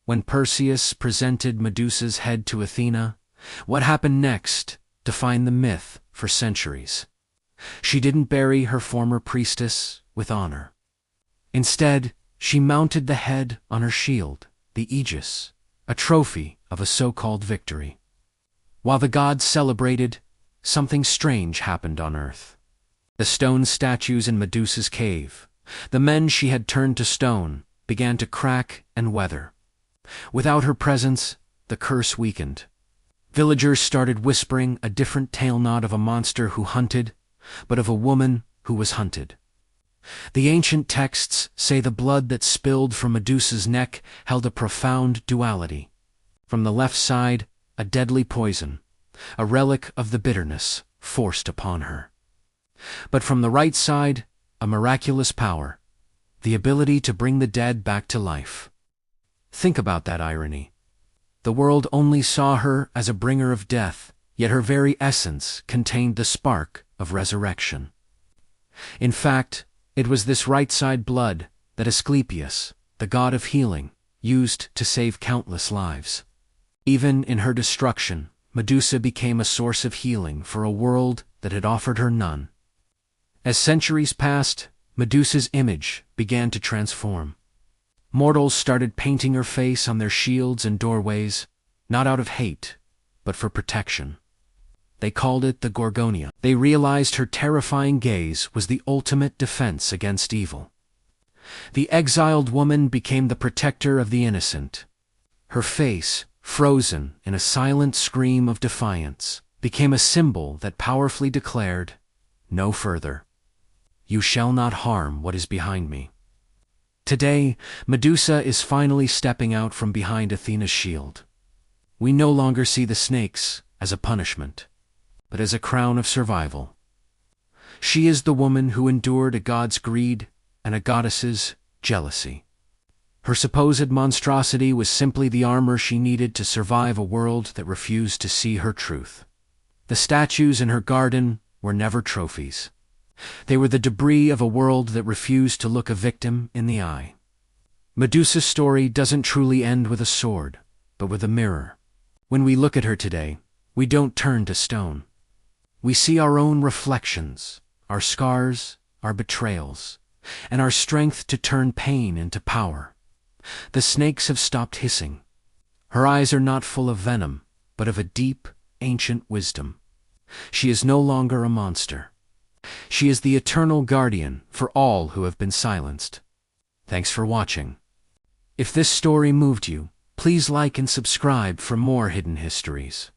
When Perseus presented Medusa's head to Athena, what happened next defined the myth for centuries. She didn't bury her former priestess with honor. Instead, she mounted the head on her shield, the aegis, a trophy of a so-called victory. While the gods celebrated, something strange happened on earth. The stone statues in Medusa's cave, the men she had turned to stone, began to crack and weather. Without her presence, the curse weakened. Villagers started whispering a different tale, not of a monster who hunted, but of a woman who was hunted. The ancient texts say the blood that spilled from Medusa's neck held a profound duality. From the left side, a deadly poison, a relic of the bitterness forced upon her. But from the right side, a miraculous power, the ability to bring the dead back to life. Think about that irony. The world only saw her as a bringer of death, yet her very essence contained the spark of resurrection. In fact, it was this right-side blood that Asclepius, the god of healing, used to save countless lives. Even in her destruction, Medusa became a source of healing for a world that had offered her none. As centuries passed, Medusa's image began to transform. Mortals started painting her face on their shields and doorways, not out of hate, but for protection. They called it the Gorgoneion. They realized her terrifying gaze was the ultimate defense against evil. The exiled woman became the protector of the innocent. Her face, frozen in a silent scream of defiance, became a symbol that powerfully declared, "No further. You shall not harm what is behind me." Today, Medusa is finally stepping out from behind Athena's shield. We no longer see the snakes as a punishment, but as a crown of survival. She is the woman who endured a god's greed and a goddess's jealousy. Her supposed monstrosity was simply the armor she needed to survive a world that refused to see her truth. The statues in her garden were never trophies. They were the debris of a world that refused to look a victim in the eye. Medusa's story doesn't truly end with a sword, but with a mirror. When we look at her today, we don't turn to stone. We see our own reflections, our scars, our betrayals, and our strength to turn pain into power. The snakes have stopped hissing. Her eyes are not full of venom, but of a deep, ancient wisdom. She is no longer a monster. She is the eternal guardian for all who have been silenced. Thanks for watching. If this story moved you, please like and subscribe for more hidden histories.